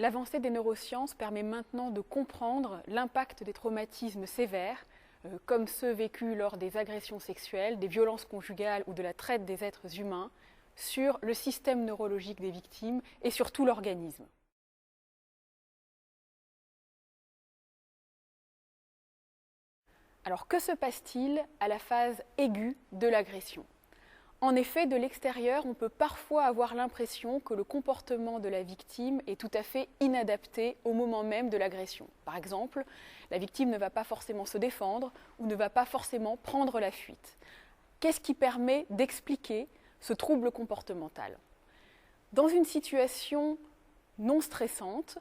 L'avancée des neurosciences permet maintenant de comprendre l'impact des traumatismes sévères, comme ceux vécus lors des agressions sexuelles, des violences conjugales ou de la traite des êtres humains, sur le système neurologique des victimes et sur tout l'organisme. Alors, que se passe-t-il à la phase aiguë de l'agression ? En effet, de l'extérieur, on peut parfois avoir l'impression que le comportement de la victime est tout à fait inadapté au moment même de l'agression. Par exemple, la victime ne va pas forcément se défendre ou ne va pas forcément prendre la fuite. Qu'est-ce qui permet d'expliquer ce trouble comportemental ? Dans une situation non stressante,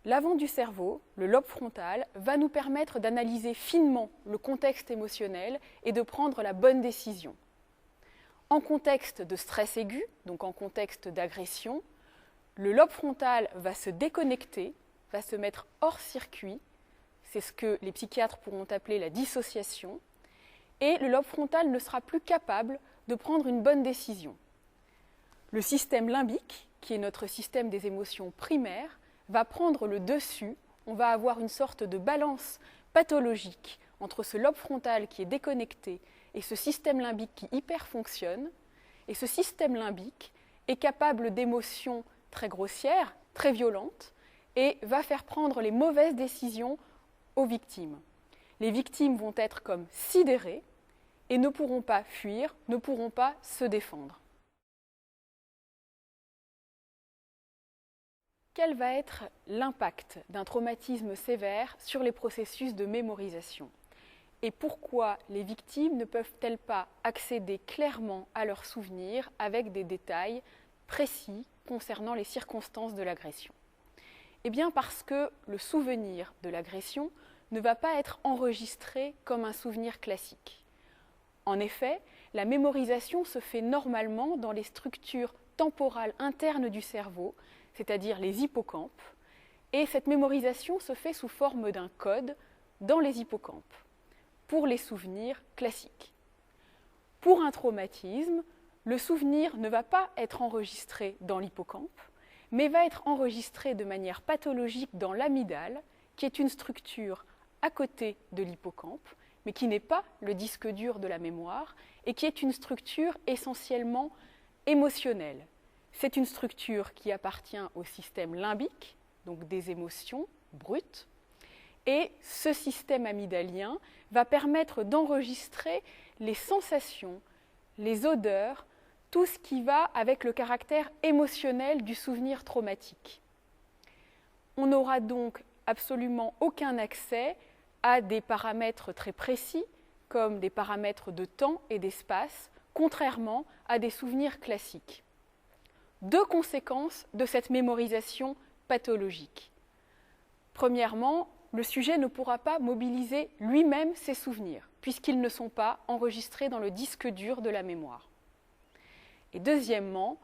l'avant du cerveau, le lobe frontal, va nous permettre d'analyser finement le contexte émotionnel et de prendre la bonne décision. En contexte de stress aigu, donc en contexte d'agression, le lobe frontal va se déconnecter, va se mettre hors circuit, c'est ce que les psychiatres pourront appeler la dissociation, et le lobe frontal ne sera plus capable de prendre une bonne décision. Le système limbique, qui est notre système des émotions primaires, va prendre le dessus, on va avoir une sorte de balance pathologique entre ce lobe frontal qui est déconnecté et ce système limbique qui hyperfonctionne, et ce système limbique est capable d'émotions très grossières, très violentes, et va faire prendre les mauvaises décisions aux victimes. Les victimes vont être comme sidérées et ne pourront pas fuir, ne pourront pas se défendre. Quel va être l'impact d'un traumatisme sévère sur les processus de mémorisation ? Et pourquoi les victimes ne peuvent-elles pas accéder clairement à leurs souvenirs avec des détails précis concernant les circonstances de l'agression ? Eh bien parce que le souvenir de l'agression ne va pas être enregistré comme un souvenir classique. En effet, la mémorisation se fait normalement dans les structures temporales internes du cerveau, c'est-à-dire les hippocampes, et cette mémorisation se fait sous forme d'un code dans les hippocampes, pour les souvenirs classiques. Pour un traumatisme, le souvenir ne va pas être enregistré dans l'hippocampe, mais va être enregistré de manière pathologique dans l'amygdale, qui est une structure à côté de l'hippocampe, mais qui n'est pas le disque dur de la mémoire, et qui est une structure essentiellement émotionnelle. C'est une structure qui appartient au système limbique, donc des émotions brutes, et ce système amygdalien va permettre d'enregistrer les sensations, les odeurs, tout ce qui va avec le caractère émotionnel du souvenir traumatique. On n'aura donc absolument aucun accès à des paramètres très précis, comme des paramètres de temps et d'espace, contrairement à des souvenirs classiques. Deux conséquences de cette mémorisation pathologique. Premièrement, le sujet ne pourra pas mobiliser lui-même ses souvenirs, puisqu'ils ne sont pas enregistrés dans le disque dur de la mémoire. Et deuxièmement,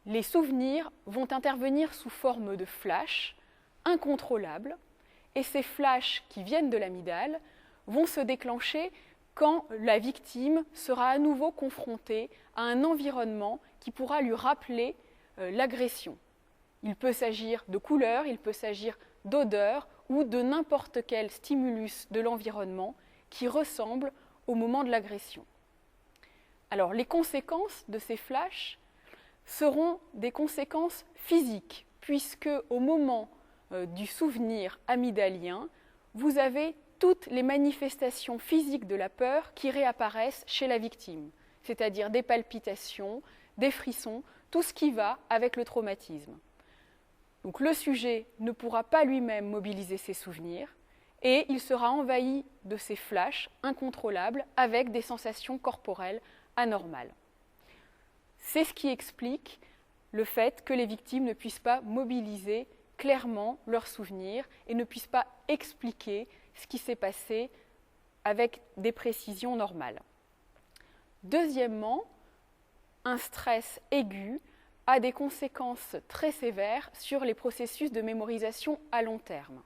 les souvenirs vont intervenir sous forme de flashs incontrôlables, et ces flashs qui viennent de l'amygdale vont se déclencher quand la victime sera à nouveau confrontée à un environnement qui pourra lui rappeler l'agression. Il peut s'agir de couleurs, il peut s'agir d'odeurs ou de n'importe quel stimulus de l'environnement qui ressemble au moment de l'agression. Alors, les conséquences de ces flashs seront des conséquences physiques, puisque au moment du souvenir amygdalien, vous avez toutes les manifestations physiques de la peur qui réapparaissent chez la victime, c'est-à-dire des palpitations, des frissons, tout ce qui va avec le traumatisme. Donc le sujet ne pourra pas lui-même mobiliser ses souvenirs et il sera envahi de ces flashs incontrôlables avec des sensations corporelles anormales. C'est ce qui explique le fait que les victimes ne puissent pas mobiliser clairement leurs souvenirs et ne puissent pas expliquer ce qui s'est passé avec des précisions normales. Deuxièmement, un stress aigu a des conséquences très sévères sur les processus de mémorisation à long terme.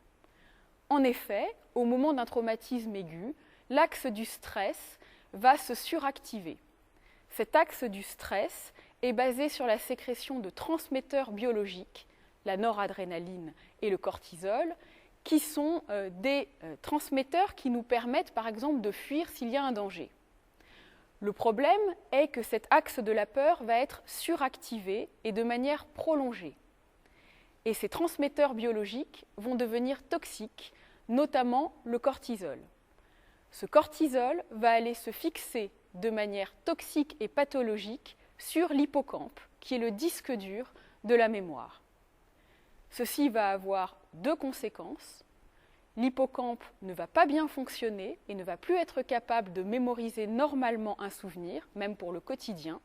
En effet, au moment d'un traumatisme aigu, l'axe du stress va se suractiver. Cet axe du stress est basé sur la sécrétion de transmetteurs biologiques la noradrénaline et le cortisol, qui sont des transmetteurs qui nous permettent par exemple de fuir s'il y a un danger. Le problème est que cet axe de la peur va être suractivé et de manière prolongée. Et ces transmetteurs biologiques vont devenir toxiques, notamment le cortisol. Ce cortisol va aller se fixer de manière toxique et pathologique sur l'hippocampe, qui est le disque dur de la mémoire. Ceci va avoir deux conséquences. L'hippocampe ne va pas bien fonctionner et ne va plus être capable de mémoriser normalement un souvenir, même pour le quotidien.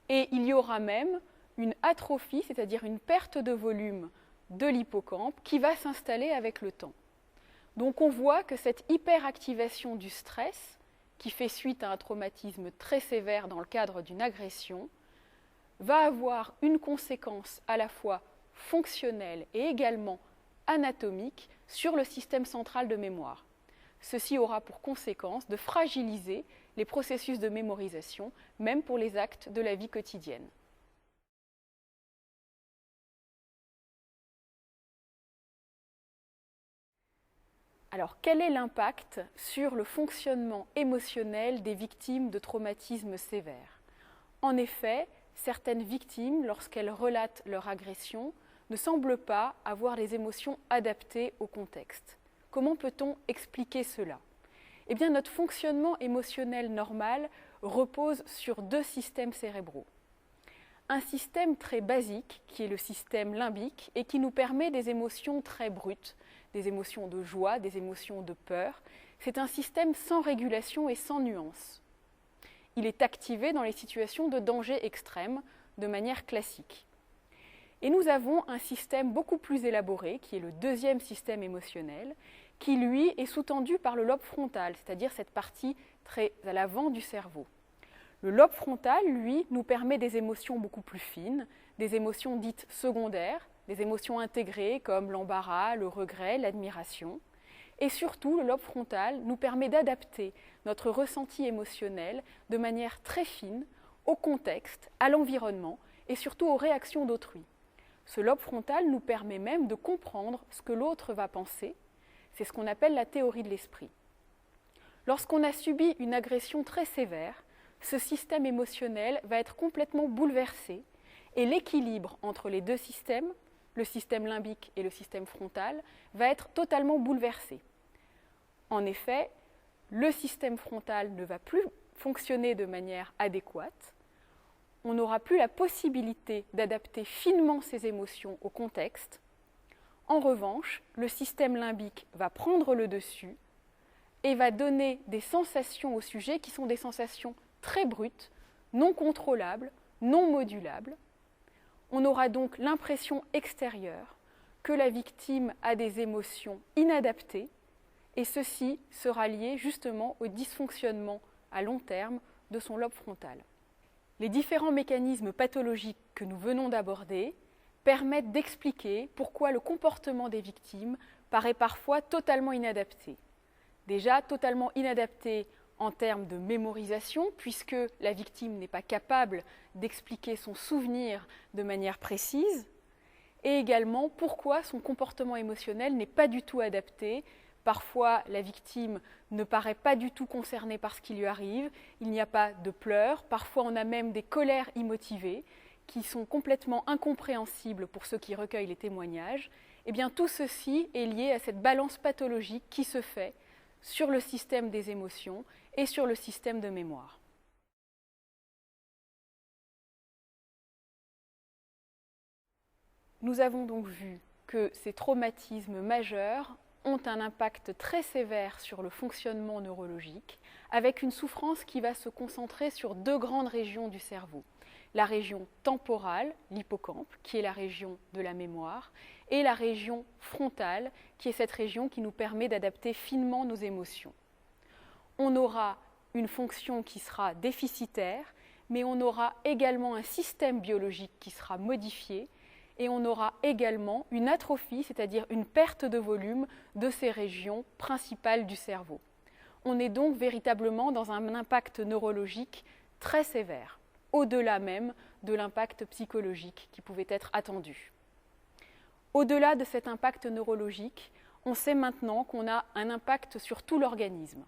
Et il y aura même une atrophie, c'est-à-dire une perte de volume de l'hippocampe qui va s'installer avec le temps. Donc on voit que cette hyperactivation du stress, qui fait suite à un traumatisme très sévère dans le cadre d'une agression, va avoir une conséquence à la fois fonctionnelle et également anatomique sur le système central de mémoire. Ceci aura pour conséquence de fragiliser les processus de mémorisation, même pour les actes de la vie quotidienne. Alors, quel est l'impact sur le fonctionnement émotionnel des victimes de traumatismes sévères? En effet, certaines victimes, lorsqu'elles relatent leur agression, ne semblent pas avoir les émotions adaptées au contexte. Comment peut-on expliquer cela? Eh bien, notre fonctionnement émotionnel normal repose sur deux systèmes cérébraux. Un système très basique, qui est le système limbique, et qui nous permet des émotions très brutes, des émotions de joie, des émotions de peur. C'est un système sans régulation et sans nuance. Il est activé dans les situations de danger extrême, de manière classique. Et nous avons un système beaucoup plus élaboré, qui est le deuxième système émotionnel, qui lui est sous-tendu par le lobe frontal, c'est-à-dire cette partie très à l'avant du cerveau. Le lobe frontal, lui, nous permet des émotions beaucoup plus fines, des émotions dites secondaires, des émotions intégrées comme l'embarras, le regret, l'admiration. Et surtout, le lobe frontal nous permet d'adapter notre ressenti émotionnel de manière très fine au contexte, à l'environnement et surtout aux réactions d'autrui. Ce lobe frontal nous permet même de comprendre ce que l'autre va penser. C'est ce qu'on appelle la théorie de l'esprit. Lorsqu'on a subi une agression très sévère, ce système émotionnel va être complètement bouleversé et l'équilibre entre les deux systèmes, le système limbique et le système frontal, va être totalement bouleversé. En effet, le système frontal ne va plus fonctionner de manière adéquate. On n'aura plus la possibilité d'adapter finement ses émotions au contexte. En revanche, le système limbique va prendre le dessus et va donner des sensations au sujet qui sont des sensations très brutes, non contrôlables, non modulables. On aura donc l'impression extérieure que la victime a des émotions inadaptées et ceci sera lié justement au dysfonctionnement à long terme de son lobe frontal. Les différents mécanismes pathologiques que nous venons d'aborder permettent d'expliquer pourquoi le comportement des victimes paraît parfois totalement inadapté. Déjà totalement inadapté en termes de mémorisation, puisque la victime n'est pas capable d'expliquer son souvenir de manière précise, et également pourquoi son comportement émotionnel n'est pas du tout adapté. Parfois, la victime ne paraît pas du tout concernée par ce qui lui arrive, il n'y a pas de pleurs, parfois on a même des colères immotivées qui sont complètement incompréhensibles pour ceux qui recueillent les témoignages. Eh bien, tout ceci est lié à cette balance pathologique qui se fait sur le système des émotions et sur le système de mémoire. Nous avons donc vu que ces traumatismes majeurs ont un impact très sévère sur le fonctionnement neurologique, avec une souffrance qui va se concentrer sur deux grandes régions du cerveau. La région temporale, l'hippocampe, qui est la région de la mémoire, et la région frontale, qui est cette région qui nous permet d'adapter finement nos émotions. On aura une fonction qui sera déficitaire, mais on aura également un système biologique qui sera modifié, et on aura également une atrophie, c'est-à-dire une perte de volume de ces régions principales du cerveau. On est donc véritablement dans un impact neurologique très sévère, au-delà même de l'impact psychologique qui pouvait être attendu. Au-delà de cet impact neurologique, on sait maintenant qu'on a un impact sur tout l'organisme,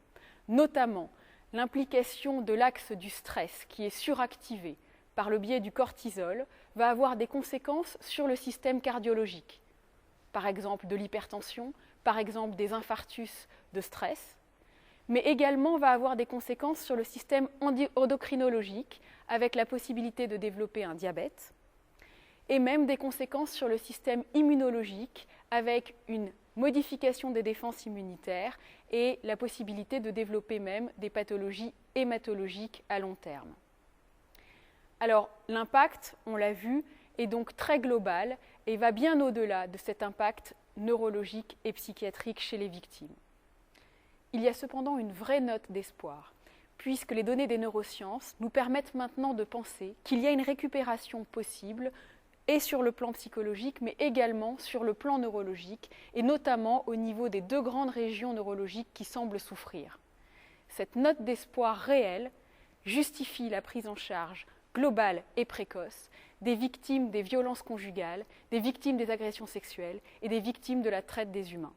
notamment l'implication de l'axe du stress qui est suractivé par le biais du cortisol va avoir des conséquences sur le système cardiologique, par exemple de l'hypertension, par exemple des infarctus de stress, mais également va avoir des conséquences sur le système endocrinologique avec la possibilité de développer un diabète, et même des conséquences sur le système immunologique avec une modification des défenses immunitaires et la possibilité de développer même des pathologies hématologiques à long terme. Alors l'impact, on l'a vu, est donc très global et va bien au-delà de cet impact neurologique et psychiatrique chez les victimes. Il y a cependant une vraie note d'espoir, puisque les données des neurosciences nous permettent maintenant de penser qu'il y a une récupération possible et sur le plan psychologique, mais également sur le plan neurologique, et notamment au niveau des deux grandes régions neurologiques qui semblent souffrir. Cette note d'espoir réelle justifie la prise en charge globale et précoce des victimes des violences conjugales, des victimes des agressions sexuelles et des victimes de la traite des humains.